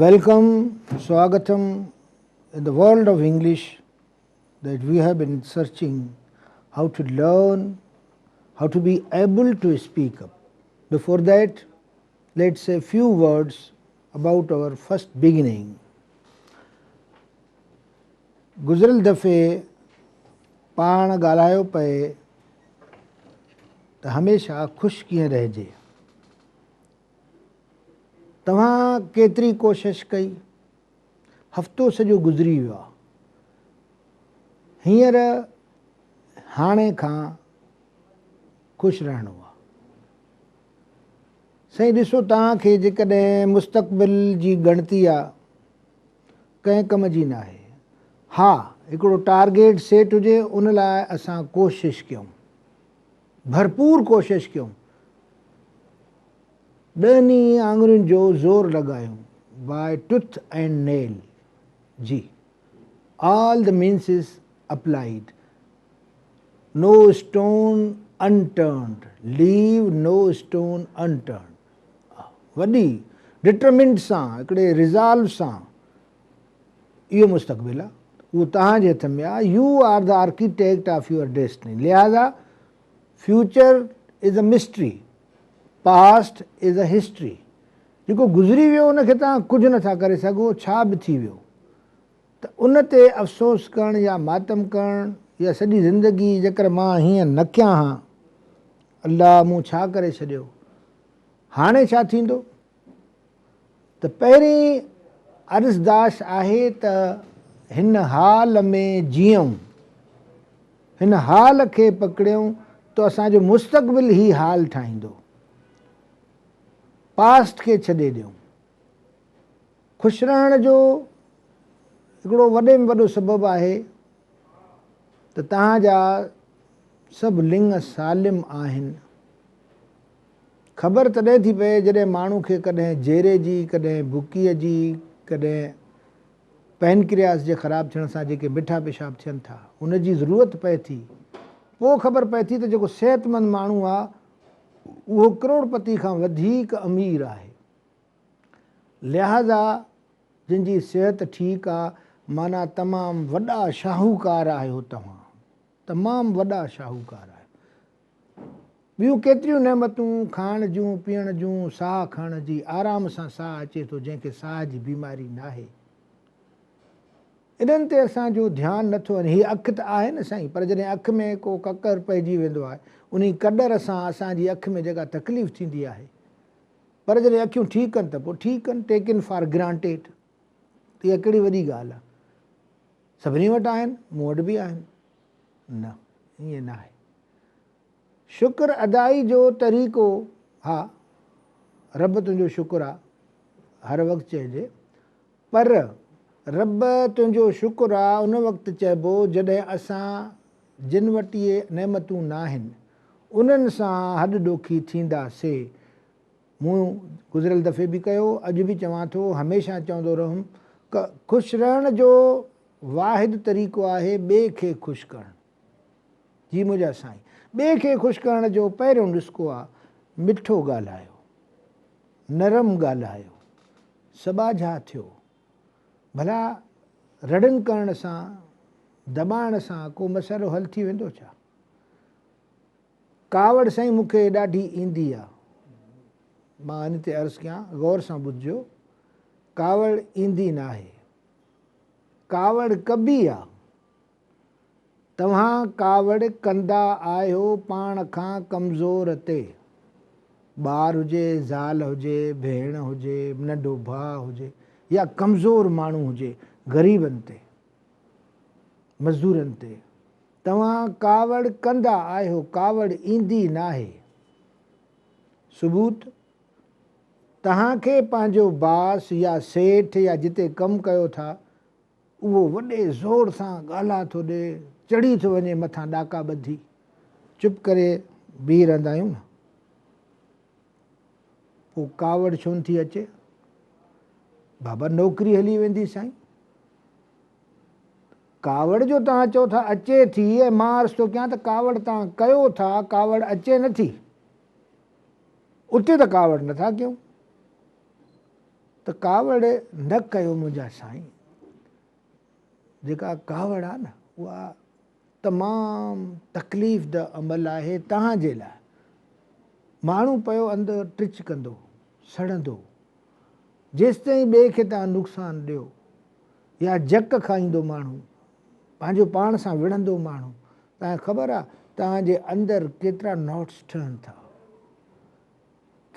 Welcome, Swagatam. In the world of English that we have been searching how to learn, how to be able to speak up. Before that, let's say a few words about our first beginning. गुज़िरियल दफ़े पाण ॻाल्हायो पए त हमेशह ख़ुशि कीअं रहिजे। तव्हां केतिरी कोशिशि कई, हफ़्तो सॼो गुज़री वियो आहे, हींअर हाणे खां ख़ुशि रहणो आहे। साईं ॾिसो, तव्हांखे जेकॾहिं मुस्तक़बिल जी ॻणती आहे, कंहिं कम जी न आहे। हा, हिकिड़ो टारगेट सेट हुजे, उन लाइ असां कोशिशि कयूं, भरपूर कोशिशि कयूं, ॾहनि आङुरियुनि जो ज़ोर लॻायूं, बाय टूथ एंड नेल जी। All the means is applied, no stone unturned, leave no stone unturned. वॾी डिटरमिंड सां, हिकिड़े रिज़ॉल्व सां, इहो मुस्तक़बिल आहे, उहो तव्हांजे हथ में आहे। You are the architect of your destiny. लिहाज़ा future is a mystery, past is a history. जेको गुज़री वियो उनखे तव्हां कुझु नथा करे सघो, छा बि थी वियो। त उन ते अफ़सोस करणु या मातम करणु या सॼी ज़िंदगी जेकर मां हीअं न कयां हा, अल्लाह मूं छा करे छॾियो, हाणे छा थींदो। त पहिरीं अर्ज़दाश आहे त हिन हाल में जीऊं, हिन हाल खे पकड़ियूं त असांजो मुस्तक़बिल ई हाल ठाहींदो। पास्ट खे छॾे ॾियूं। ख़ुशि रहण जो हिकिड़ो वॾे में वॾो सबबु आहे त तव्हांजा सभु लिंग सालिम आहिनि। ख़बर तॾहिं थी पए जॾहिं माण्हू खे कॾहिं जेरे जी, कॾहिं बुकीअ जी, कॾहिं पैनक्रियास जे ख़राबु थियण सां जेके मिठा पेशाब थियनि था, उनजी ज़रूरत पए थी। पोइ ख़बर पए थी त जेको सिहतमंद माण्हू आहे उहो करोड़पति खां वधीक अमीर आहे। लिहाज़ा जंहिंजी सिहत ठीकु आहे, माना तमामु वॾा शाहूकार आहियो तव्हां, तमामु वॾा शाहूकार आहियो। ॿियूं केतिरियूं नेमतूं, खाइण जूं, पीअण जूं, साह खणण जी, आराम सां साह अचे थो, जंहिंखे साह जी बीमारी न आहे। इन्हनि ते असांजो ध्यानु नथो वञे। हीअ अखि त आहे न साईं, पर जॾहिं अखि में को ककर पइजी वेंदो आहे, उन कॾर सां असांजी अखि में जेका तकलीफ़ थींदी आहे, पर जॾहिं अखियूं ठीकु आहिनि त पोइ ठीकु आहिनि, टेकन फॉर ग्रांटेड। इहा कहिड़ी वॾी ॻाल्हि आहे। सभिनी वटि आहिनि, मूं वटि बि आहिनि, न, ईअं न आहे। शुक्र अदाई जो तरीक़ो, हा, रब तुंहिंजो शुक्र आहे, हर वक़्तु चइजे, पर रब तुंहिंजो शुक्र आहे उन वक़्तु चइबो जॾहिं असां जिन वटि इहे नेमतूं न आहिनि उन्हनि सां हॾ ॾोखी थींदासीं। मूं गुज़िरियल दफ़े बि कयो, अॼु बि चवां थो, हमेशह चवंदो रहूं क ख़ुशि रहण जो वाहिद तरीक़ो आहे ॿिए खे ख़ुशि करणु। जी मुंहिंजा साईं, ॿिए खे ख़ुशि करण जो पहिरियों नुस्ख़ो आहे मिठो ॻाल्हायो, नरम ॻाल्हायो, सबाझा थियो। भला रड़ियूं करण सां, दॿाइण सां को मसइलो हल थी वेंदो छा? कावड़ साईं मूंखे ॾाढी ईंदी आहे, मां इन ते अर्ज़ु कयां, गौर सां ॿुधिजो। कावड़ ईंदी न आहे, कावड़ कबी आहे। तव्हां कावड़ कंदा आहियो पाण खां कमज़ोर ते। ॿार हुजे, ज़ाल हुजे, भेण हुजे, नंढो भाउ हुजे, या कमज़ोर माण्हू हुजे, ग़रीबनि ते, मज़दूरनि ते, तव्हां कावड़ कंदा आहियो, कावड़ ईंदी न आहे। सबूत, तव्हांखे पंहिंजो बास या सेठ या जिते कमु कयो था उहो वॾे ज़ोर सां ॻाल्हा थो ॾे, चढ़ी थो वञे मथां ॾाका ॿधी, चुप करे बीह रहंदा आहियूं न, पोइ कावड़ छो न थी अचे? बाबा नौकिरी हली वेंदी साईं। कावड़ जो तव्हां चओ था अचे थी, ऐं मां अर्ज़ु थो कयां त कावड़ तव्हां कयो था, कावड़ अचे नथी, उते त कावड़ नथा कयूं। त कावड़ न कयो मुंहिंजा साईं। जेका कावड़ आहे न उहा तमामु तकलीफ़ द अमल आहे तव्हांजे लाइ। माण्हू पियो अंदरि टिच कंदो, सड़ंदो, जेसिताईं ॿिए खे तव्हां नुक़सानु ॾियो या जक खाईंदो माण्हू, पंहिंजो पाण सां विढ़ंदो माण्हू, तव्हांखे ख़बर आहे तव्हांजे अंदरि केतिरा नॉट्स ठहनि था,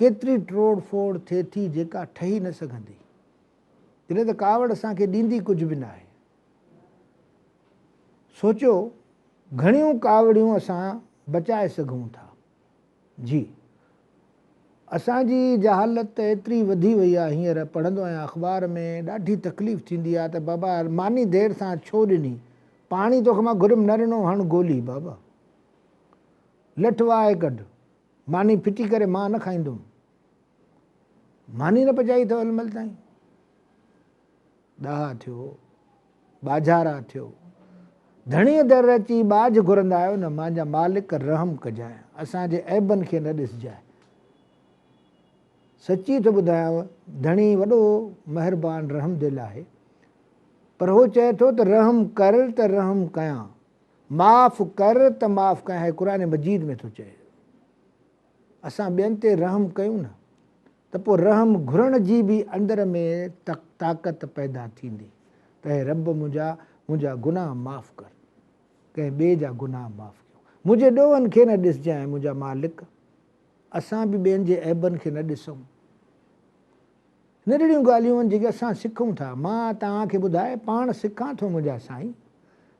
केतिरी तोड़ फोड़ थिए थी जेका ठही न सघंदी। जॾहिं त कावड़ असांखे ॾींदी कुझु बि न आहे। सोचियो घणियूं कावड़ियूं असां बचाए सघूं था। जी, असांजी जहालत एतिरी वधी वई आहे, हींअर पढ़ंदो आहियां अख़बार में, ॾाढी तकलीफ़ थींदी आहे त बाबा मानी देरि सां छो ॾिनी, पाणी तोखे मां घुरिम न ॾिनो, हण गोली बाबा लठ वाहे कढ, मानी फिटी करे मां न खाईंदुमि। मानी न पचाई अथव हिनमहिल ताईं। ॾाह थियो, बाजारा थियो, धणीअ दर अची बाज घुरंदा आहियो न, मुंहिंजा मालिक रहम कजांइ, असांजे ऐबनि खे न ॾिसजांइ। सची थो ॿुधायांव, धणी वॾो महिरबानी रहम दिल आहे, पर उहो चए थो त रहम कर त रहम कयां, माफ़ कर त माफ़ कयां। क़ुर मजीद में थो चए। असां ॿियनि ते रहम कयूं न त पोइ रहम घुरण जी बि अंदरि में ताक़त पैदा थींदी त हे रब मुंहिंजा गुनाह माफ़ कर, कंहिं ॿिए जा गुनाह माफ़ कयो, मुंहिंजे ॾोहनि खे न ॾिसजांइ मुंहिंजा मालिक। असां बि ॿियनि जे ऐबनि खे न ॾिसूं। नंढड़ियूं ॻाल्हियूं आहिनि जेके असां सिखूं था। मां तव्हांखे ॿुधाए पाण सिखां थो मुंहिंजा साईं।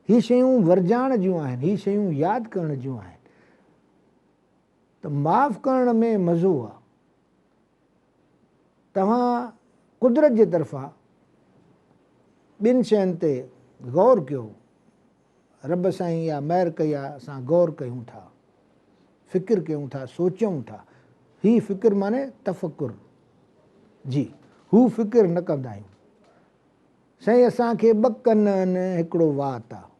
हीअ शयूं वरजाइण जूं आहिनि, हीअ शयूं यादि करण जूं आहिनि। त माफ़ करण में मज़ो आहे। तव्हां कुदरत जे तरफ़ां ॿिनि शयुनि ते गौर कयो। रब साईं या महिर कई आहे, असां गौर कयूं था, फ़िक्र कयूं था, सोचूं था। ही फ़िक्र माने तफ़कुर। जी, हू फ़िक्र न कंदा आहियूं। साईं असांखे ॿ कन आहिनि, हिकिड़ो वात आहे।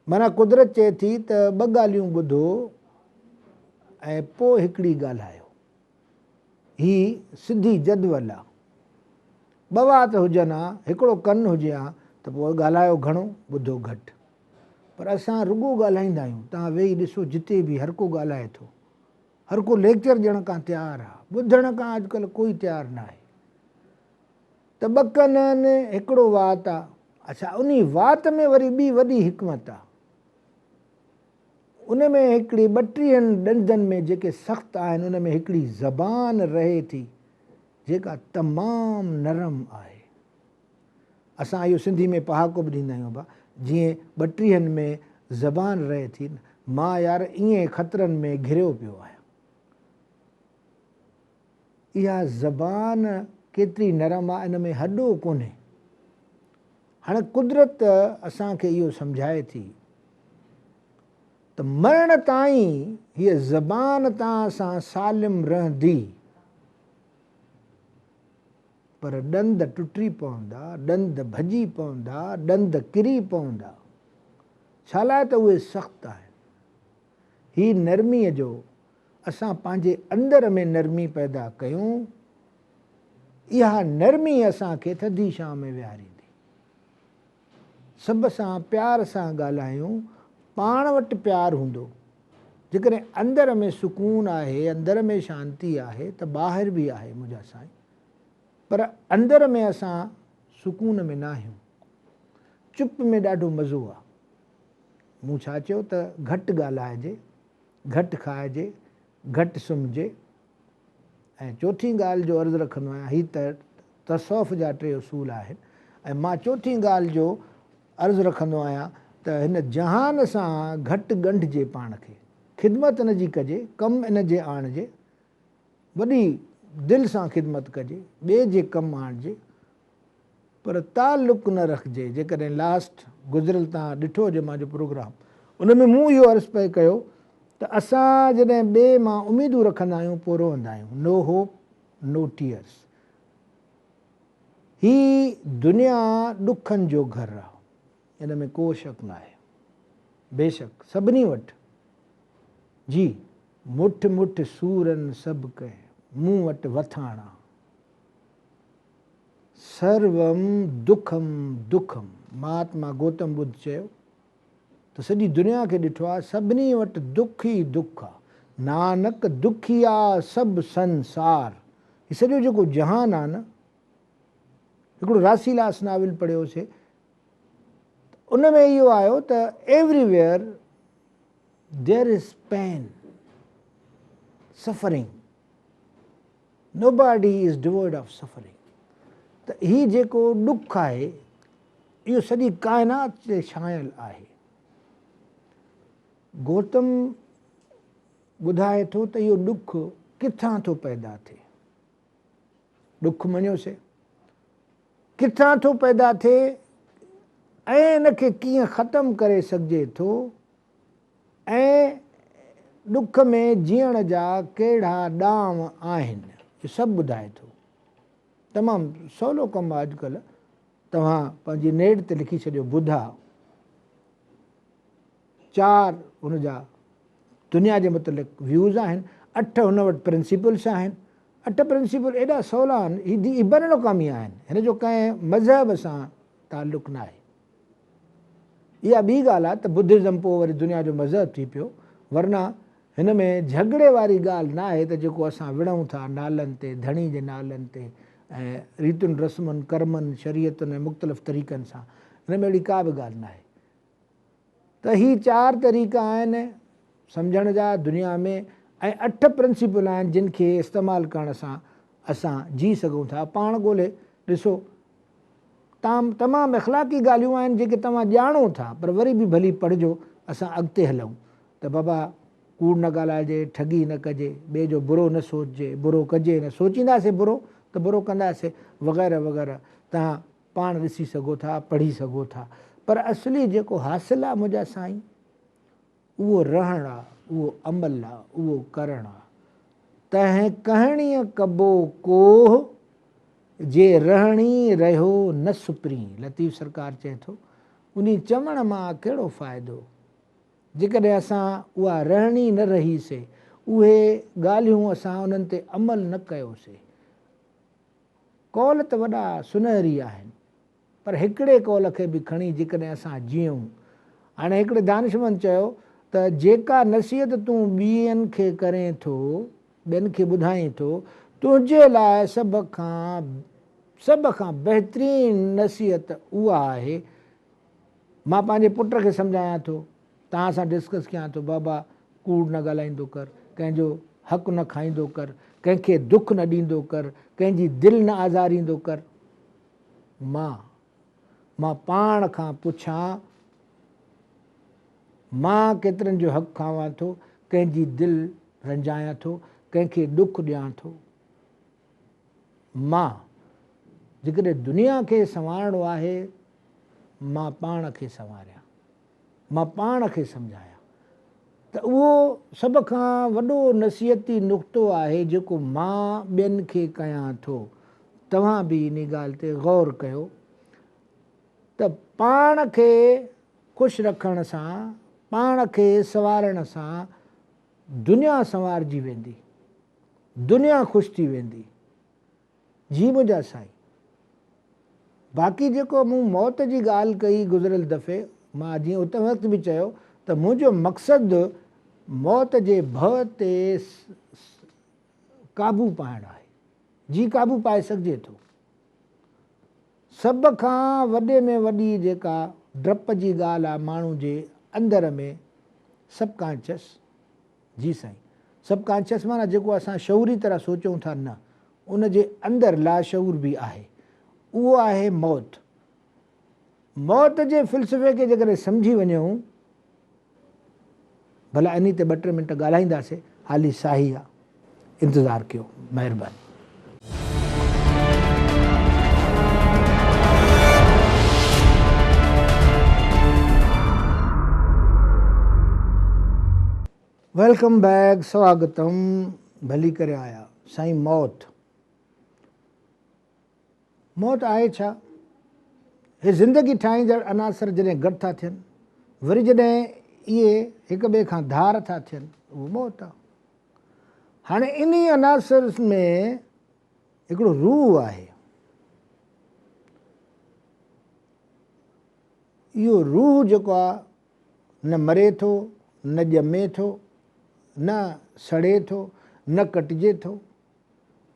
माना कुदरत चए थी त ॿ ॻाल्हियूं ॿुधो ऐं पोइ हिकिड़ी ॻाल्हायो। ही सिधी जदवल आहे। ॿ वात हुजनि हा, हिकिड़ो कनु हुजे हा त पोइ ॻाल्हायो घणो, ॿुधो घटि। पर असां रुॻो ॻाल्हाईंदा आहियूं। तव्हां वेही ॾिसो, जिते बि हर को ॻाल्हाए थो, हर को लेक्चर ॾियण खां तयारु आहे, ॿुधण खां अॼुकल्ह कोई तयारु न आहे। त ॿ कन आहिनि, हिकिड़ो वात आहे। अच्छा, उन वात में वरी ॿी वॾी हिकमत आहे। उन में हिकिड़ी 32 ॾंदनि में जेके सख़्तु आहिनि, उन में हिकिड़ी ज़बान रहे थी जेका तमामु नरम आहे। असां इहो सिंधी में पहाको बि ॾींदा आहियूं बा, जीअं 32 में ज़बान रहे थी। मां यार ईअं ख़तरनि में घिरियो पियो आहियां। इहा ज़बान केतिरी नरम आहे, इन में हॾो कोन्हे। हाणे कुदरत असांखे इहो सम्झाए थी त मरण ताईं हीअ ज़बान तव्हां सां सालिम रहंदी, पर ॾंद टुटी पवंदा, ॾंद भॼी पवंदा, ॾंद किरी पवंदा। छा लाइ त उहे सख़्तु आहिनि। ही नरमीअ जो असां पंहिंजे अंदर में नरमी पैदा कयूं, इहा नरमी असांखे थधी छांव में विहारींदी। सभ सां प्यार सां ॻाल्हायूं, पाण वटि प्यारु हूंदो, जेकॾहिं अंदर में सुकून आहे, अंदर में शांती आहे त ॿाहिरि बि आहे मुंहिंजा साईं। पर अंदर में असां सुकून में न आहियूं। चुप में ॾाढो मज़ो आहे। मूं छा चयो त घटि ॻाल्हाइजे, घटि खाइजे, घटि सुम्हिजे। ऐं चोथीं ॻाल्हि जो अर्ज़ु रखंदो आहियां, हीअ त तसौफ़ जा 3 उसूल आहिनि। ऐं मां चोथीं ॻाल्हि जो अर्ज़ु रखंदो आहियां त हिन जहान सां घटि ॻंढिजे। पाण खे ख़िदमत इन जी कजे, कमु इन जे आणिजे, वॾी दिलि सां ख़िदमत कजे, ॿिए जे कमु आणिजे, पर तालुक़ न रखिजे। जेकॾहिं लास्ट गुज़िरियल तव्हां ॾिठो हुजे मुंहिंजो प्रोग्राम, उन में मूं इहो अर्ज़ु पियो कयो त असां जॾहिं ॿिए मां उमेदूं रखंदा आहियूं पोइ रोअंदा आहियूं। नो होप नो टीयर्स। ही दुनिया ॾुखनि जो घरु आहे, इन में को शक न आहे। बेशक सभिनी वटि जी मुठ मुठ सूरनि सभु कहे, मूं वटि वथाणा। सर्वम दुखम दुखम। महात्मा गौतम बुद्ध चयो त सॼी दुनिया खे ॾिठो आहे, सभिनी वटि दुख ई दुख आहे। नानक दुखिया सभु संसार। हीउ सॼो जेको जहान आहे न, हिकिड़ो रासीलास नाविल पढ़ियोसीं, उन में इहो आयो त everywhere there is pain, suffering, nobody is devoid of suffering. त हीउ जेको ॾुखु आहे इहो सॼी काइनात ते छांयल आहे। गौतम ॿुधाए थो त इहो ॾुखु किथां थो पैदा थिए। ॾुखु मञियोसीं, किथां थो पैदा थिए ऐं इनखे कीअं ख़तमु करे सघिजे थो, ऐं ॾुख में जीअण जा कहिड़ा ॾांव आहिनि, इहो सभु ॿुधाए थो। तमामु सवलो कमु आहे अॼुकल्ह। तव्हां पंहिंजी नेट ते लिखी छॾियो बुधा, 4 हुनजा दुनिया जे मुतलिक़ व्यूज़ आहिनि, 8 हुन वटि प्रिंसिपल्स आहिनि। 8 प्रिंसिपल एॾा सवला आहिनि, हीअ बनलकामी आहिनि, हिन जो कंहिं मज़हब सां ताल्लुक़ु न आहे। इहा ॿी ॻाल्हि आहे त बुद्धिज़्म पोइ वरी दुनिया जो मज़हब थी पियो, वरना हिन में झगड़े वारी ॻाल्हि न आहे त जेको असां विढ़ूं था नालनि ते, धणी जे नालनि ते, ऐं रीतियुनि रस्मुनि कर्मनि शरीयतुनि ऐं मुख़्तलिफ़ तरीक़नि सां, हिन में अहिड़ी का बि ॻाल्हि न आहे। त हीअ 4 तरीक़ा आहिनि सम्झण जा दुनिया में, ऐं 8 प्रिंसिपल आहिनि जिन खे इस्तेमालु करण सां असां जी सघूं था। पाण ॻोल्हे ॾिसो, तमामु इख़लाक़ी ॻाल्हियूं आहिनि जेके तव्हां ॼाणो था, पर वरी बि भली पढ़िजो, असां अॻिते हलूं त बाबा कूड़ न ॻाल्हाइजे, ठगी न कजे, ॿिए जो बुरो न सोचिजे, बुरो कजे न, सोचींदासीं बुरो त बुरो कंदासीं, वग़ैरह वग़ैरह। तव्हां पाण ॾिसी सघो था, पढ़ी सघो था। पर असली जेको हासिलु आहे मुंहिंजा साईं, उहो रहणु आहे, उहो अमल आहे, उहो करणु आहे। तंहिं कहिणीअ कबो कोह जे रहणी रहियो न सुपरी। लतीफ़ सरकार चए थो, उन चवण मां कहिड़ो फ़ाइदो जेकॾहिं असां उहा रहणी न रहीसीं, उहे ॻाल्हियूं असां उन्हनि ते अमल न कयोसीं। कौल त वॾा सुनहरी आहिनि, पर हिकिड़े कौल खे बि खणी जेकॾहिं असां जीऊं। हाणे हिकिड़े दानिशमंद चयो त जेका नसीहत तूं ॿियनि खे करें थो, ॿियनि खे ॿुधाईं थो, तुंहिंजे लाइ सभ खां बहितरीनु नसीहत उहा आहे। मां पंहिंजे पुट खे सम्झायां थो, तव्हां सां डिस्कस कयां थो, बाबा कूड़ न ॻाल्हाईंदो कर, कंहिंजो हक़ु न खाईंदो कर, कंहिंखे दुख न ॾींदो कर, कंहिंजी दिलि न आज़ारींदो कर। मां पाण खां पुछां, मां केतिरनि जो हक़ु खावां थो, कंहिंजी दिलि रंजायां थो, कंहिंखे ॾुख ॾियां थो। मां जेकॾहिं दुनिया खे संवारणो आहे, मां पाण खे संवारियां, मां पाण खे सम्झायां। त उहो सभ खां वॾो नसीहती नुक़्तो आहे जेको मां ॿियनि खे कयां थो। तव्हां बि इन ॻाल्हि ते ग़ौर कयो त पाण खे ख़ुशि रखण सां, पाण खे संवारण सां दुनिया संवारजी वेंदी, दुनिया ख़ुशि थी वेंदी। जी मुंहिंजा साईं, बाक़ी जेको मूं मौत जी ॻाल्हि कई गुज़िरियल दफ़े, मां जीअं उत वक़्तु बि चयो त मुंहिंजो मक़सदु मौत जे भउ ते काबू पाइणु आहे। जी काबू पाए सघिजे थो। सभ खां वॾे में वॾी जेका डप जी ॻाल्हि आहे माण्हू जे अंदर में, सबकॉन्शियस। जी साईं, सबकॉन्शियस माना जेको असां शऊरी तरह सोचूं था, न, उन जे अंदरि लाशऊर बि आहे, उहो आहे मौत। मौत जे फ़िलसफ़े खे जेकॾहिं सम्झी वञूं, भला इन ते 2-3 मिंट ॻाल्हाईंदासीं, हाली साही आहे, इंतज़ारु कयो, महिरबानी। वेलकम बैक, स्वागतम, भली करे आया। साईं, मौत आहे छा? हे ज़िंदगी ठाहींदड़ अनासर जॾहिं गॾु था थियनि, वरी जॾहिं इहे हिक ॿिए खां धार था थियनि, उहो मौत आहे। हाणे इन अनासर में हिकिड़ो रूह आहे, इहो रूह जेको आहे न मरे थो, न ॼमे थो, न सड़े थो, न कटिजे थो।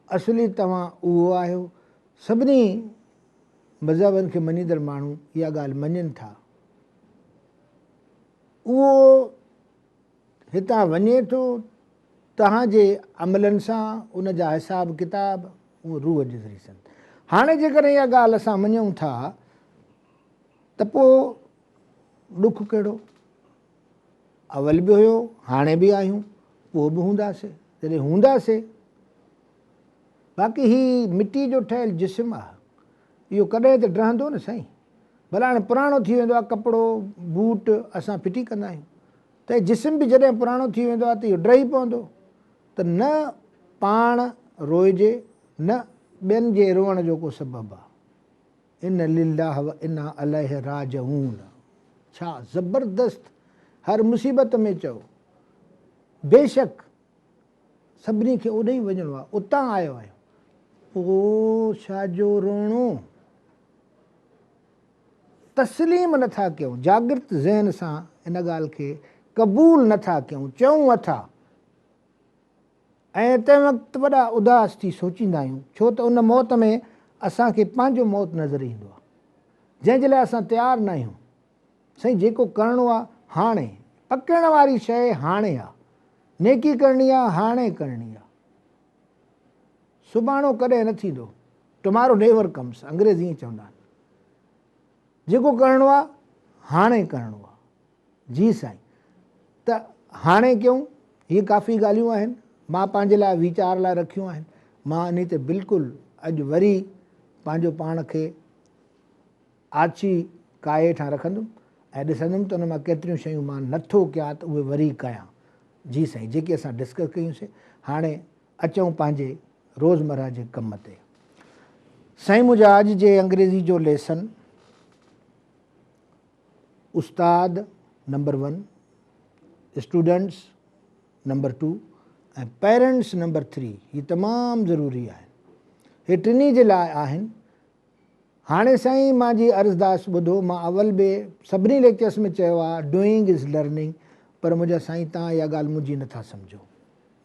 असली तव्हां उहो आहियो। सभिनी मज़हबनि खे मञींदड़ माण्हू इहा ॻाल्हि मञनि था। उहो हितां वञे थो तव्हांजे अमलनि सां, उन जा हिसाब किताब उहो रूह जे ज़रिए सां। हाणे जेकॾहिं इहा ॻाल्हि असां मञूं था त पोइ ॾुख कहिड़ो? अवल बि हुयो, हाणे बि आहियूं, पोइ बि हूंदासीं। जॾहिं हूंदासीं, बाक़ी ही मिटी जो ठहियलु जिस्म आहे, इहो कॾहिं त ड्रहंदो न साईं। भला हाणे पुराणो थी वेंदो आहे कपिड़ो बूट असां फिटी कंदा आहियूं, त जिस्म बि जॾहिं पुराणो थी वेंदो आहे त इहो ड्रही पवंदो। त न पाण रोइजे, न ॿियनि जे रोअण जो को सबबु आहे। इन लिल्लाह व इन्ना अलैहि राजिऊन। छा ज़बरदस्त! हर मुसीबत में चओ बेशक सभिनी खे ओॾे ई वञिणो आहे, उतां आयो आहियो, पोइ छा जो रोअणो? तस्लीम नथा कयूं, जागृत ज़हन सां इन ॻाल्हि खे क़बूल नथा कयूं, चऊं अथा ऐं तंहिं वक़्तु वॾा उदास थी सोचींदा आहियूं। छो त उन मौत में असांखे पंहिंजो मौत नज़र ईंदो आहे, जंहिंजे लाइ असां तयारु न आहियूं। साईं जेको करिणो आहे हाणे, पकड़ वारी शइ हाणे आहे, नेकी करणी आहे हाणे करणी आहे, सुभाणे कॾहिं न थींदो। टुमारो नेवर कम्स, अंग्रेज़ी ईअं चवंदा आहिनि। जेको करिणो आहे हाणे करिणो आहे। जी साईं, त हाणे कयूं। हीअ काफ़ी ॻाल्हियूं आहिनि, मां पंहिंजे लाइ वीचार लाइ रखियूं आहिनि। मां इन ते बिल्कुलु अॼु वरी पंहिंजो पाण खे आची काए ठां रखंदुमि ऐं ॾिसंदुमि त उन मां केतिरियूं शयूं मां नथो कयां त उहे वरी कयां। जी साईं, जेके असां डिस्कस कयूंसीं। हाणे अचूं पंहिंजे रोज़मर्रा जे कम ते। साईं मुंहिंजा अॼु जे अंग्रेज़ी जो लेसन, उस्ताद नंबर 1, स्टूडेंट्स नंबर 2 ऐं पेरेंट्स नंबर 3, हीअ तमामु ज़रूरी आहे। हे टिनी जे लाइ आहिनि। हाणे साईं मुंहिंजी अर्ज़दास ॿुधो, मां अवल बि सभिनी लेक्चर्स में चयो आहे डूइंग इज़ लर्निंग, पर मुंहिंजा साईं तव्हां इहा ॻाल्हि मुंहिंजी नथा सम्झो।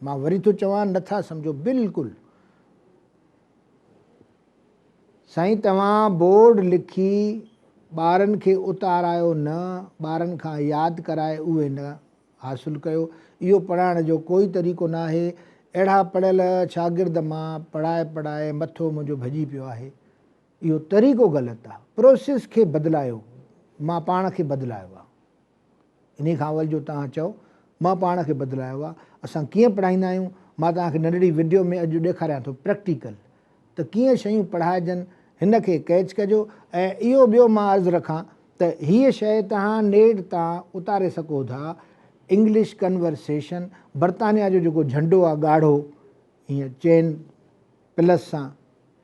मां वरी थो चवां, नथा सम्झो बिल्कुलु। साईं तव्हां बोर्ड लिखी ॿारनि खे उतारायो न, ॿारनि खां यादि कराए उहे न हासिलु कयो, इहो पढ़ाइण जो कोई तरीक़ो न आहे। अहिड़ा पढ़ियल शागिर्द मां पढ़ाए मथो मुंहिंजो भॼी पियो आहे। इहो तरीक़ो ग़लति आहे। प्रोसेस खे बदिलायो। मां पाण खे बदिलायो आहे, इन खां अवल जो तव्हां चओ मां पाण खे बदिलायो आहे। असां कीअं पढ़ाईंदा आहियूं, मां तव्हांखे नंढड़ी वीडियो में अॼु ॾेखारियां थो प्रैक्टिकल, त कीअं शयूं पढ़ाइजनि, हिन खे कैच कजो। ऐं इहो ॿियो मां अर्ज़ु रखां त हीअ शइ तव्हां नेट तां उतारे सघो था। इंग्लिश कन्वर्सेशन, बर्तानिया जो जेको झंडो आहे ॻाढ़ो हीअं चेन प्लस सां,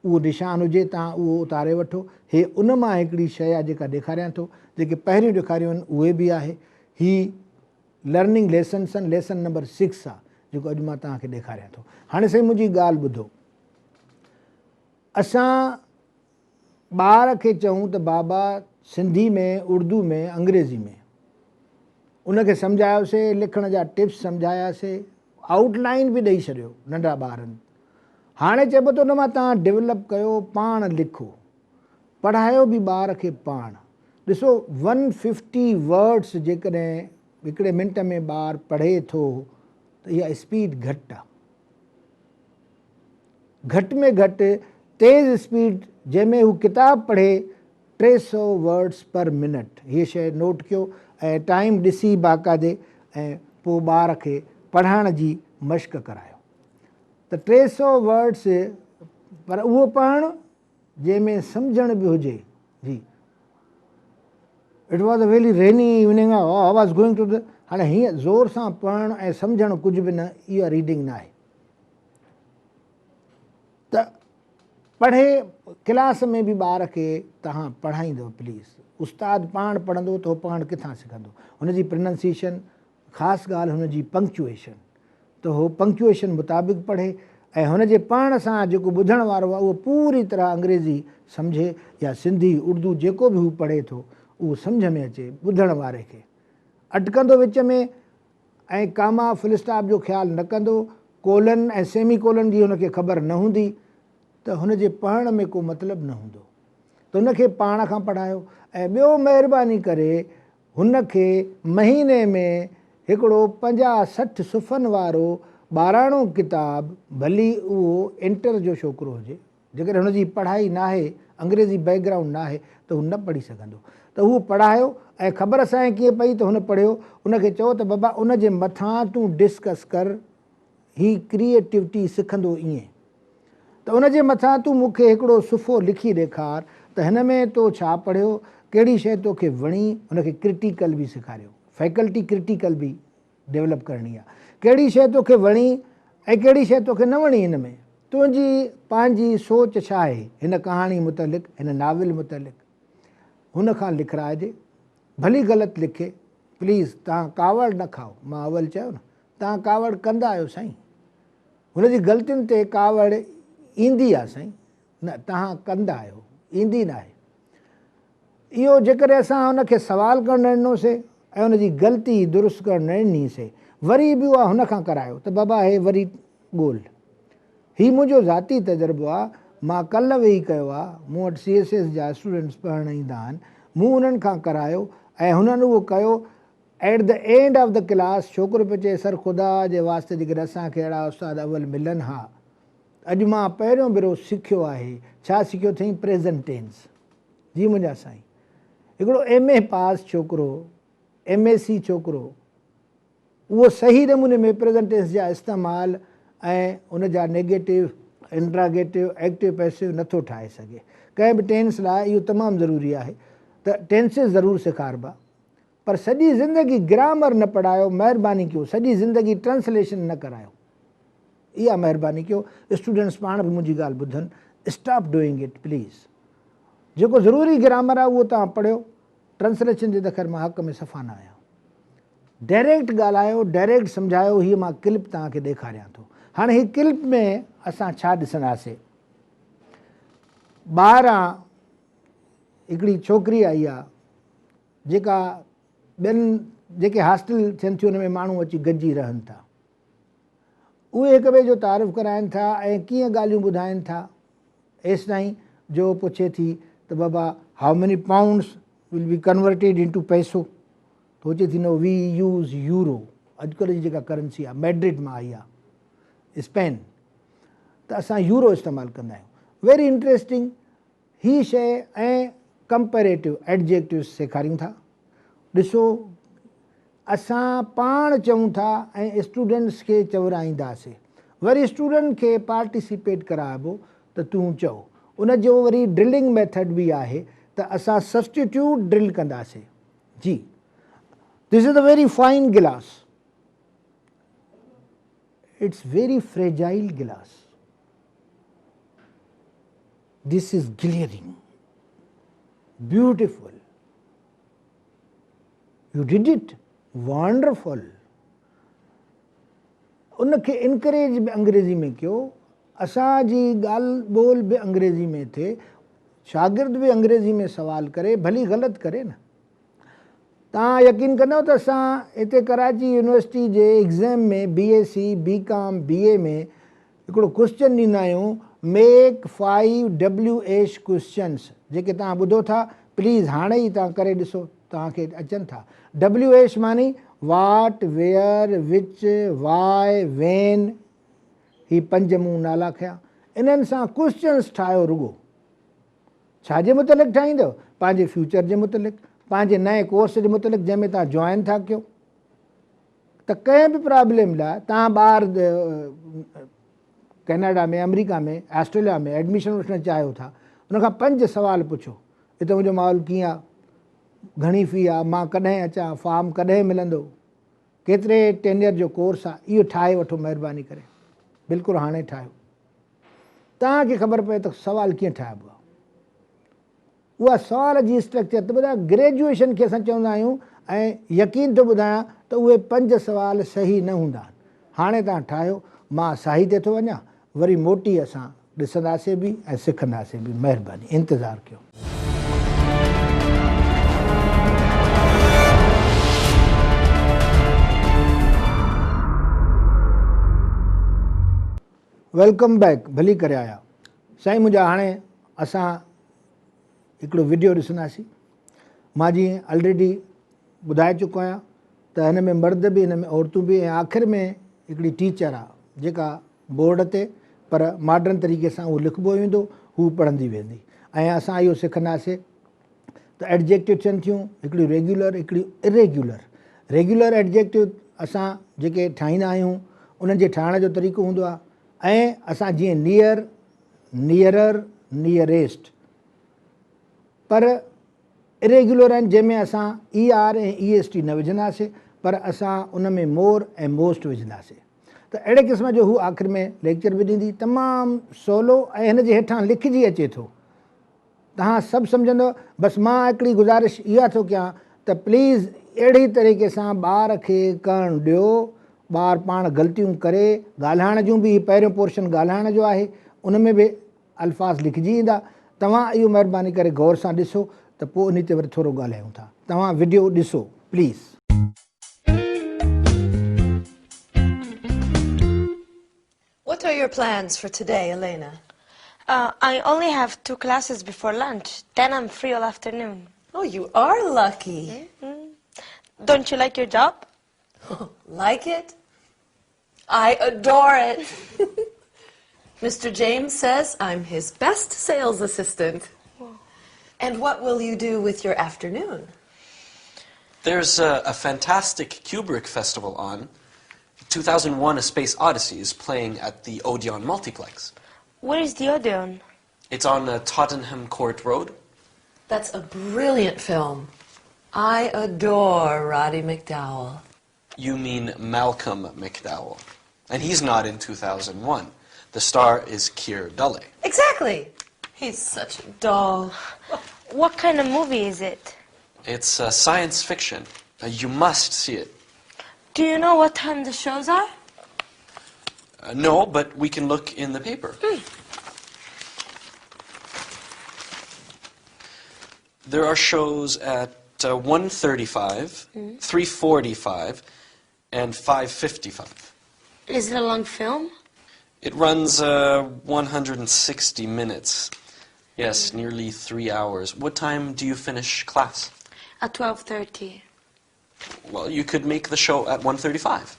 उहो निशान हुजे, तव्हां उहो उतारे वठो। हे उन मां हिकिड़ी शइ आहे जेका ॾेखारियां थो। जेके पहिरियों ॾेखारियूं आहिनि उहे बि आहे। ही लर्निंग लेसन्स आहिनि, लेसन नंबर 6 आहे जेको अॼु मां तव्हांखे ॾेखारियां थो। हाणे साईं मुंहिंजी ॻाल्हि ॿुधो। असां ॿार खे चऊं त बाबा सिंधी में, उर्दू में, अंग्रेज़ी में, उनखे सम्झायोसीं, लिखण जा टिप्स सम्झायासीं, आउटलाइन बि ॾेई छॾियो नंढा ॿारनि। हाणे चइबो त उन मां तव्हां डेवलप कयो, पाण लिखो, पढ़ायो बि ॿार खे पाण। ॾिसो 150 वर्ड्स जेकॾहिं हिकिड़े मिंट में ॿारु पढ़े थो त इहा स्पीड घटि आहे। घटि में घटि तेज़ स्पीड जंहिंमें हू किताबु पढ़े 300 वर्ड्स पर मिनट। हीअ शइ नोट कयो ऐं टाइम ॾिसी बाक़ाइदे, ऐं पोइ ॿार खे पढ़ण जी मश्क करायो। त 300 वर्ड्स, पर उहो पढ़णु जंहिंमें सम्झण बि हुजे। जी, it was a very rainy evening, I was going to the, हाणे हीअं ज़ोर सां पढ़णु ऐं सम्झणु कुझु बि न, इहा रीडिंग न आहे। त पढ़े क्लास में बि ॿार खे तव्हां पढ़ाईंदव प्लीज़। उस्ताद पाण पढ़ंदो त उहो पाण किथां सिखंदो? हुनजी प्रोनाउंसिएशन, ख़ासि ॻाल्हि हुनजी पंक्चुएशन, त उहो पंक्चुएशन मुताबिक़ पढ़े ऐं हुनजे पाण सां जेको ॿुधण वारो आहे उहो पूरी तरह अंग्रेज़ी सम्झे या सिंधी उर्दू जेको बि हू पढ़े थो उहो सम्झ में अचे ॿुधण वारे खे, अटकंदो विच में ऐं कामा फुल स्टॉप जो ख़्यालु न कंदो, कोलन ऐं सेमी कोलन जी हुनखे ख़बर न हूंदी त हुनजे पढ़ण में को मतिलबु न हूंदो। त हुनखे पाण खां पढ़ायो। ऐं ॿियो महिरबानी करे हुनखे महीने में हिकिड़ो 50-60 सुफ़नि वारो 12 किताब, भली उहो इंटर जो छोकिरो हुजे, जेकॾहिं हुनजी पढ़ाई न आहे, अंग्रेज़ी बैकग्राउंड न आहे त हू न पढ़ी सघंदो, त उहो पढ़ायो। ऐं ख़बर असांखे कीअं पई त हुन पढ़ियो, उनखे चओ त बाबा उनजे मथां तूं डिस्कस कर, ही क्रिएटिविटी सिखंदो ईअं, त उनजे मथां तूं मूंखे हिकिड़ो सुफ़ो लिखी ॾेखार त हिन में तो छा पढ़ियो, कहिड़ी शइ तोखे वणी, हुनखे क्रिटिकल बि सेखारियो, फैकल्टी क्रिटिकल बि डेवलप करणी आहे, कहिड़ी शइ तोखे वणी ऐं कहिड़ी शइ तोखे न वणी, हिन में तुंहिंजी पंहिंजी सोच छा आहे हिन कहाणी मुतलिक़, हिन नाविल मुतलिक़, हुन खां लिखाइजे। भली ग़लति लिखे, प्लीज़ तव्हां कावड़ न खाओ, मां अवल चयो न, तव्हां कावड़ कंदा आहियो साईं, हुनजी ग़लतियुनि ते कावड़ ईंदी आहे साईं, न तव्हां कंदा आहियो, ईंदी न आहे। इहो जेकॾहिं असां हुनखे सवाल करणु न ॾिनोसीं ऐं हुनजी ग़लती दुरुस्त करणु न ॾिनीसीं, वरी बि उहा हुन खां करायो त बाबा हे वरी ॻोल्हि। हीउ मुंहिंजो ज़ाती तजुर्बो आहे, मां कल्ह वेही कयो आहे, मूं वटि CSS जा स्टूडेंट्स पढ़णु ईंदा आहिनि, मूं उन्हनि खां करायो ऐं हुननि उहो कयो। At the end of the class छोकिरो पियो चए सर ख़ुदा जे वास्ते जेकॾहिं असांखे अहिड़ा उस्ताद अवल मिलनि हा, अॼु मां पहिरियों भेरो सिखियो आहे। छा सिखियो अथई? Present tense. जी मुंहिंजा साईं, हिकिड़ो MA पास छोकिरो, MSc छोकिरो, उहो सही नमूने में प्रेज़ेंट टेंस जा इस्तेमालु ऐं उनजा नेगेटिव, इंट्रागेटिव, एक्टिव, पैसिव नथो ठाहे सघे। कंहिं बि टेंस लाइ इहो तमामु ज़रूरी आहे त टेंसिस ज़रूरु सेखारिबा, पर सॼी ज़िंदगी ग्रामर न पढ़ायो, महिरबानी कयो, सॼी ज़िंदगी ट्रांसलेशन न करायो, इहा महिरबानी कयो। स्टूडेंट्स पाण बि मुंहिंजी ॻाल्हि ॿुधनि, स्टॉप डूइंग इट प्लीज़। जेको ज़रूरी ग्रामर आहे उहो तव्हां पढ़ियो, ट्रांसलेशन जे त ख़ैर मां हक़ में सफ़ा न आहियां। डायरेक्ट ॻाल्हायो, डायरेक्ट सम्झायो। हीअ मां क्लिप तव्हांखे ॾेखारियां थो। हाणे हीअ क्लिप में असां छा ॾिसंदासीं? ॿाहिरां हिकिड़ी छोकिरी आई आहे जेका ॿियनि जेके हॉस्टल थियनि थियूं हुन में माण्हू अची गॾिजी रहनि था, उहे हिक ॿिए जो तारीफ़ कराइनि था ऐं कीअं ॻाल्हियूं ॿुधाइनि था, एसि ताईं जो पुछे थी त बाबा how many pounds will be converted into पैसो, तो चए थी नो वी यूज़ यूरो। अॼुकल्ह जी जेका करंसी आहे मैड्रिड मां आई आहे, स्पेन, त असां यूरो इस्तेमालु कंदा आहियूं। वेरी इंट्रेस्टिंग ही शइ। ऐं कंपेरेटिव एडजेक्टिव्स सेखारियूं था। ॾिसो, असां पाण चऊं था ऐं स्टूडेंट्स खे चवराईंदासीं, वरी स्टूडेंट खे पार्टिसिपेट कराइबो त तूं चओ। उन जो वरी ड्रिलिंग मेथड बि आहे त असां सब्स्टिट्यूट ड्रिल कंदासीं। जी, this is a very fine glass, it's very fragile glass, this is gleaming beautiful, you did it wonderful. उनखे इनकरेज बि अंग्रेज़ी में कयो, असांजी ॻाल्हि ॿोल बि अंग्रेज़ी में थिए, शागिर्द बि अंग्रेज़ी में सवाल करे, भली ग़लति करे न। तव्हां यकीन कंदव त असां हिते कराची यूनिवर्सिटी जे एग्ज़ाम में BSc, BCom, BA में हिकिड़ो क्वेश्चन ॾींदा आहियूं, मेक 5 WH क्वेश्चन्स, जेके तव्हां ॿुधो था प्लीज़ हाणे ई तव्हां करे ॾिसो, तव्हांखे अचनि था। WH मानी वाट, वेयर, विच, वाई, वेन, ही 5 मूं नाला खया। इन्हनि सां क्वेश्चन्स ठाहियो। रुगो छाजे मुतलिक़ ठाहींदव? पंहिंजे फ्यूचर जे मुतलिक़, पंहिंजे नए कोर्स जे मुतलिक़ जंहिंमें तव्हां जॉइन था कयो। त कंहिं बि प्रॉब्लम लाइ तव्हां ॿाहिरि कैनेडा में, अमेरिका में, ऑस्ट्रेलिया में एडमिशन वठणु चाहियो था, उनखां 5 सुवाल पुछो। हिते मुंहिंजो माहौल कीअं आहे, घणी फ़ी आहे, मां कॾहिं अचां, फॉर्म कॾहिं मिलंदो, केतिरे टेनियर जो कोर्स आहे, इहो ठाहे वठो महिरबानी करे, बिल्कुलु हाणे ठाहियो। तव्हांखे ख़बर पए त सुवाल कीअं ठाहिबो आहे। उहा सुवाल जी स्ट्रक्चर त ॿुधायो, ग्रेजुएशन खे असां चवंदा आहियूं ऐं यकीन थो ॿुधायां त उहे 5 सुवाल सही न हूंदा आहिनि। हाणे तव्हां ठाहियो, मां साही ते थो वञा, वरी मोटी असां ॾिसंदासीं बि ऐं सिखंदासीं बि। महिरबानी, इंतज़ारु कयो। वेलकम बैक भली करे आया साईं मुंहिंजा। हाणे असां हिकिड़ो वीडियो ॾिसंदासीं। मां जीअं ऑलरेडी ॿुधाए चुको आहियां त हिन में मर्द बि, हिन में औरतूं बि, ऐं आख़िर में हिकिड़ी टीचर आहे जेका बोर्ड ते पर मॉडर्न तरीक़े सां उहो लिखिबो वेंदो, हू पढ़ंदी वेंदी, ऐं असां इहो सिखंदासीं त एडजेक्टिव थियनि थियूं हिकिड़ी रेगुलर, हिकिड़ी इरेग्युलर। रेगुलर एडजेक्टिव असां जेके ठाहींदा आहियूं उन्हनि जे ठाहिण जो तरीक़ो हूंदो आहे, ऐं असां जीअं नियर, नियरर, नियरेस्ट। पर इरेग्युलर आहिनि जंहिंमें असां ER ऐं EST न विझंदासीं, पर असां उन में मोर ऐं मोस्ट विझंदासीं। त अहिड़े क़िस्म जो हू आख़िर में लेक्चर बि ॾींदी, तमामु सवलो, ऐं हिन जे हेठां लिखिजी अचे थो। तव्हां सभु सम्झंदव। बसि मां हिकिड़ी गुज़ारिश इहा थो कयां त प्लीज़ अहिड़ी तरीक़े सां ॿार खे करणु ॾियो। ॿार पाण ग़लतियूं करे, ॻाल्हाइण जूं बि, पहिरियों पोर्शन ॻाल्हाइण जो आहे, उन में बि अल्फाज़ लिखिजी ईंदा। तव्हां इहो महिरबानी करे गौर सां ॾिसो त पोइ उन ते वरी थोरो ॻाल्हायूं था। तव्हां वीडियो ॾिसो please. What are your plans for today, Elena? I only have 2 classes before lunch. Then I'm free all afternoon. Oh, you are lucky. Don't you like your job? Like it? I adore it. Mr. James says I'm his best sales assistant. And what will you do with your afternoon? There's a fantastic Kubrick festival on. 2001: A Space Odyssey is playing at the Odeon Multiplex. Where is the Odeon? It's on Tottenham Court Road. That's a brilliant film. I adore Roddy McDowall. You mean Malcolm McDowell. And he's not in 2001. The star is Keir Dullea. Exactly. He's such a doll. What kind of movie is it? It's science fiction. You must see it. Do you know what time the shows are? No, but we can look in the paper. There are shows at 1:35, 3:45, and 5:55. Is it a long film? It runs 160 minutes. Yes, nearly 3 hours. What time do you finish class? At 12:30. Well, you could make the show at 1:35.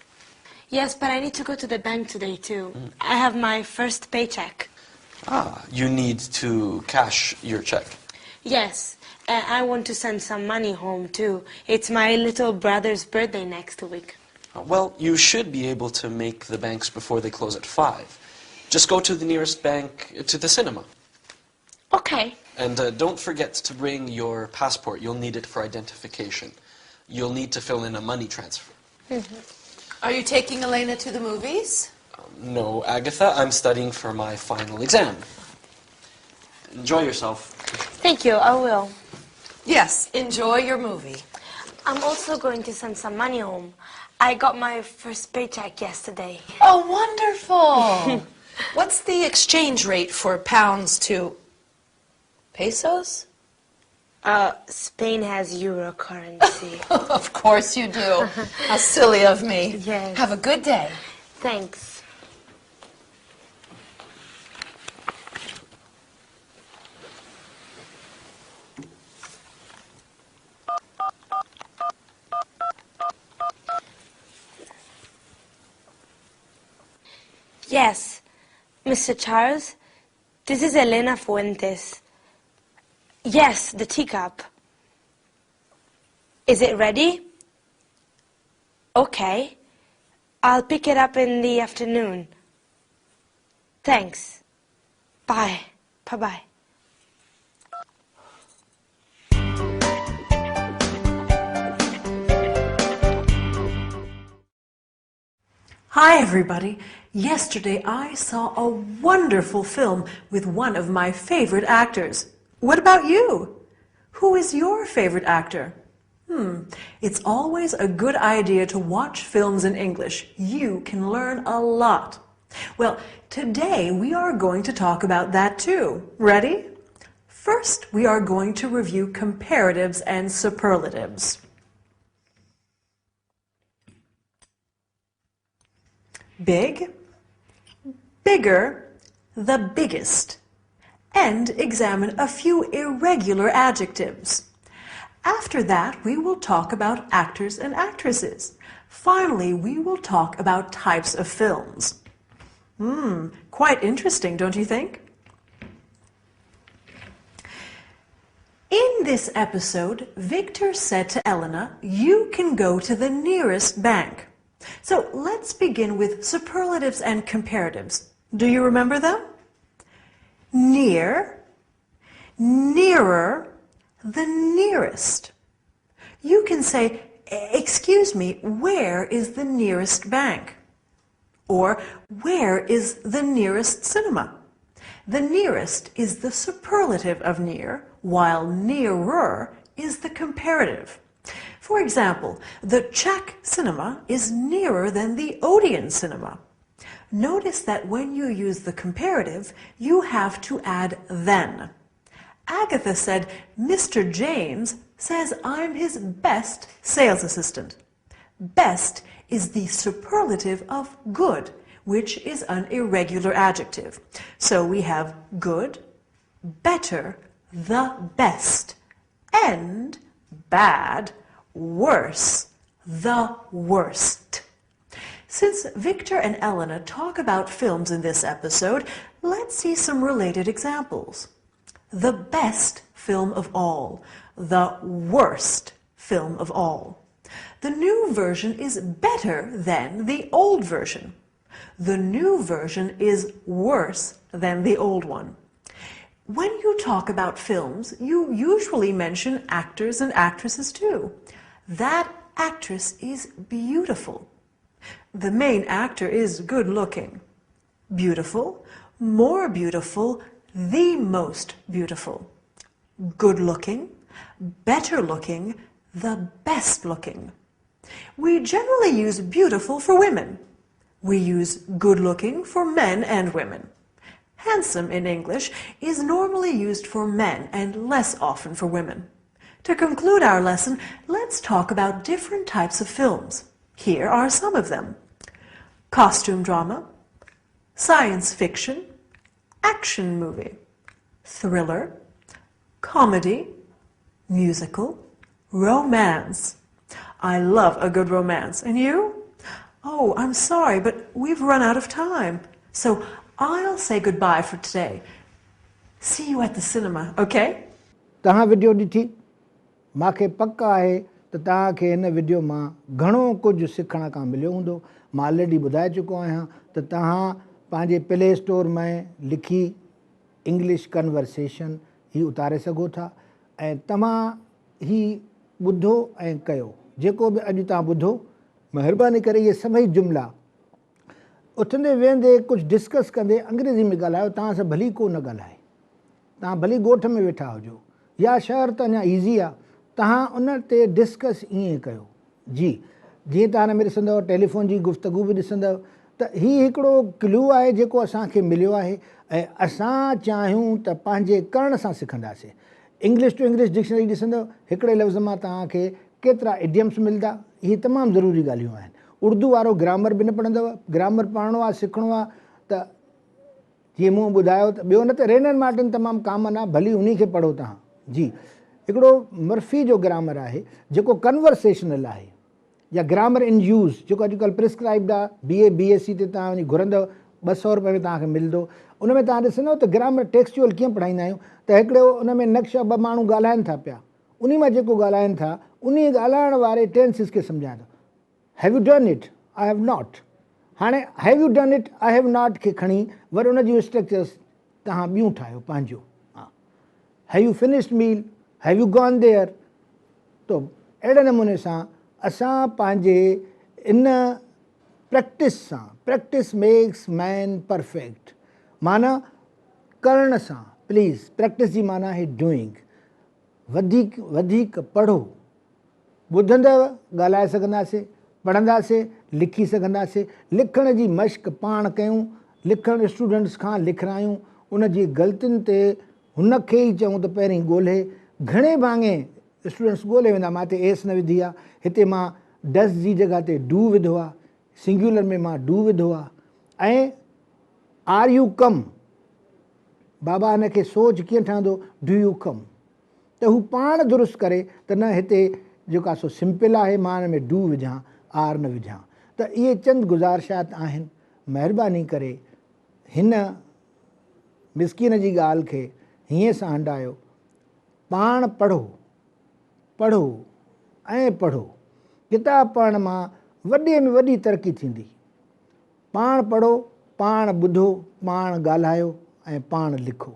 Yes, but I need to go to the bank today too. I have my first paycheck. Ah, you need to cash your check. Yes, and I want to send some money home too. It's my little brother's birthday next week. Well, you should be able to make the banks before they close at 5. Just go to the nearest bank to the cinema. Okay. And don't forget to bring your passport. You'll need it for identification. You'll need to fill in a money transfer. Are you taking Elena to the movies? No, Agatha, I'm studying for my final exam. Enjoy yourself. Thank you, I will. Yes, enjoy your movie. I'm also going to send some money home. I got my first paycheck yesterday. Oh, wonderful. What's the exchange rate for pounds to pesos? Spain has euro currency. Of course you do. How silly of me. Yes. Have a good day. Thanks. Yes, Mr. Charles, this is Elena Fuentes. Yes, the teacup. Is it ready? Okay. I'll pick it up in the afternoon. Thanks. Bye. Bye-bye. Hi everybody. Yesterday I saw a wonderful film with one of my favorite actors. What about you? Who is your favorite actor? It's always a good idea to watch films in English. You can learn a lot. Well, today we are going to talk about that too. Ready? First, we are going to review comparatives and superlatives. Big, bigger, the biggest, and examine a few irregular adjectives. After that, we will talk about actors and actresses. Finally, we will talk about types of films. Quite interesting, don't you think? In this episode, Victor said to Elena, "You can go to the nearest bank." So let's begin with superlatives and comparatives. Do you remember them? Near, nearer, the nearest. You can say, "Excuse me, where is the nearest bank?" Or, "Where is the nearest cinema?" The nearest is the superlative of near, while nearer is the comparative. For example, the Czech cinema is nearer than the Odeon cinema. Notice that when you use the comparative, you have to add then. Agatha said, "Mr. James says I'm his best sales assistant." Best is the superlative of good, which is an irregular adjective. So we have good, better, the best, and bad, worse, the worst. Since Victor and Elena talk about films in this episode, let's see some related examples. The best film of all, the worst film of all. The new version is better than the old version. The new version is worse than the old one. When you talk about films, you usually mention actors and actresses too. That actress is beautiful. The main actor is good looking. Beautiful, more beautiful, the most beautiful. Good looking, better looking, the best looking. We generally use beautiful for women. We use good looking for men and women. Handsome in English is normally used for men and less often for women. To conclude our lesson, let's talk about different types of films. Here are some of them: costume drama, science fiction, action movie, thriller, comedy, musical, romance. I love a good romance. And you? Oh, I'm sorry, but we've run out of time. So I'll say goodbye for today. See you at the cinema, okay? तव्हां video ॾिठी, मूंखे पक आहे त तव्हांखे हिन video मां घणो कुझु सिखण खां मिलियो हूंदो। मां ऑलरेडी ॿुधाए चुको आहियां त तव्हां पंहिंजे प्ले स्टोर में लिखी इंग्लिश कन्वर्सेशन ही उतारे सघो था ऐं तव्हां ही ॿुधो ऐं कयो। जेको बि अॼु तव्हां ॿुधो, महिरबानी करे इहे सभई जुमिला उथंदे वेहंदे कुझु डिस्कस कंदे अंग्रेज़ी में ॻाल्हायो। तव्हां सां भली को न ॻाल्हाए, तव्हां भली ॻोठ में वेठा हुजो या शहर त अञा ईज़ी आहे, तव्हां उन ते डिस्कस ईअं कयो। जी, जीअं तव्हां हिन में ॾिसंदव टेलीफोन जी गुफ़्तगू बि ॾिसंदव त हीउ हिकिड़ो क्लू आहे जेको असांखे मिलियो आहे ऐं असां चाहियूं त पंहिंजे करण सां सिखंदासीं। इंग्लिश टू इंग्लिश डिक्शनरी ॾिसंदव, हिकिड़े लफ़्ज़ मां तव्हांखे केतिरा इडियम्स मिलंदा। इहे तमामु ज़रूरी ॻाल्हियूं आहिनि। उर्दू वारो ग्रामर बि न पढ़ंदव, ग्रामर पढ़णो आहे, सिखणो आहे त जीअं मूं ॿुधायो त ॿियो न त रेनर मार्टिन तमामु कॉमन आहे, भली उन खे पढ़ो तव्हां। जी, हिकिड़ो मर्फी जो ग्रामर आहे जेको कन्वर्सेशनल आहे, या ग्रामर इन यूज़ जेको अॼुकल्ह प्रिस्क्राइब्ड आहे। BA BSc ते तव्हां वञी घुरंदव, 200 रुपए में तव्हांखे मिलंदो। उन में तव्हां ॾिसंदव त ग्रामर टेक्सचुअल कीअं पढ़ाईंदा आहियूं त हिकिड़ो उन में नक्शा 2 माण्हू ॻाल्हाइनि था पिया, उन मां जेको ॻाल्हाइनि था उन ॻाल्हाइण वारे टेंसिस खे सम्झाइण। Have you done it? I have not. हाणे have you done it, I have not खे खणी वरी उन जूं स्ट्रक्चर्स तव्हां ॿियूं ठाहियो पंहिंजो। हा, have you finished meal, have you gone there. तो अहिड़े नमूने सां असां पंहिंजे इन प्रैक्टिस सां, प्रैक्टिस मेक्स मैन परफेक्ट, माना करण सां, प्लीज़ प्रैक्टिस जी माना आहे डूइंग। वधीक वधीक पढ़ो, ॿुधंदव ॻाल्हाए सघंदासीं, पढ़ंदासीं लिखी सघंदासीं। लिखण जी मश्क पाण कयूं, लिखण स्टूडेंट्स खां लिखायूं, उन जी ग़लतियुनि ते हुन खे ई चऊं त पहिरीं ॻोल्हे। घणे भाङे स्टूडेंट्स ॻोल्हे वेंदा, मां हिते एस न विधी आहे, हिते मां डस जी जॻह ते डू विधो आहे, सिंगुलर में मां डू विधो आहे। ऐं आर यू कम, बाबा हिन खे सोच कीअं ठहंदो, डू यू कम, त हू पाण दुरुस्त करे त न हिते जेको आहे सो सिंपल आहे, मां हिन में डू विझां, आर न विझां। त इहे चंद गुज़ारिशात आहिनि, महिरबानी करे हिन मिसकीन जी ॻाल्हि खे हीअं सां हंडायो, पाण पढ़ो, पढ़ो ऐं पढ़ो। किताब पढ़ण मां वॾे में वॾी तरक़ी थींदी। पाण पढ़ो, पाण ॿुधो, पाण ॻाल्हायो ऐं पाण लिखो।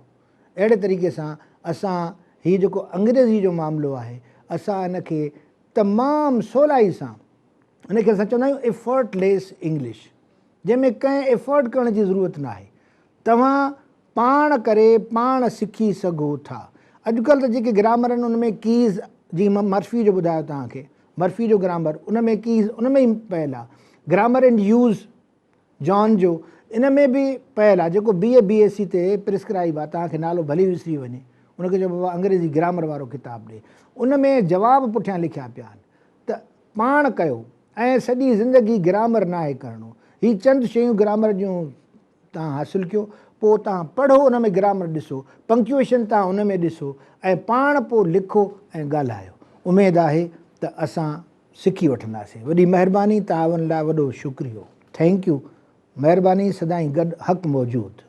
अहिड़े तरीक़े सां असां हीउ जेको अंग्रेज़ी जो मामिलो आहे, असां हिन खे तमामु सवलाई सां, हिन खे असां चवंदा आहियूं एफर्टलेस इंग्लिश, जंहिंमें कंहिं एफर्ट करण जी ज़रूरत न आहे। तव्हां पाण करे पाण सिखी सघो था। अॼुकल्ह त जेके ग्रामर आहिनि उन में कीज़, जीअं मां मर्फी जो ॿुधायो तव्हांखे, मर्फी जो ग्रामर, उन में कीज़ उन में ई पयल आहे। ग्रामर एंड यूज़ जॉन जो इन में बि पयल आहे, जेको BA BSc ते प्रिस्क्राइब आहे। तव्हांखे नालो भली विसरी वञे, उनखे चइबो आहे अंग्रेज़ी ग्रामर वारो किताबु ॾे, उन में जवाब पुठियां लिखिया पिया आहिनि। त पाण कयो, ऐं सॼी ज़िंदगी ग्रामर न आहे करिणो। हीअ चंद शयूं ग्रामर जूं तव्हां हासिलु कयो, पोइ तव्हां पढ़ो, उन में ग्रामर ॾिसो, पंक्चुएशन तव्हां उन में ॾिसो, ऐं पाण पोइ लिखो ऐं ॻाल्हायो। उमेदु आहे त असां सिखी वठंदासीं। वॾी महिरबानी, तव्हां लाइ वॾो शुक्रियो, थैंक यू। महिरबानी, सदाईं गॾु हक़ मौजूदु।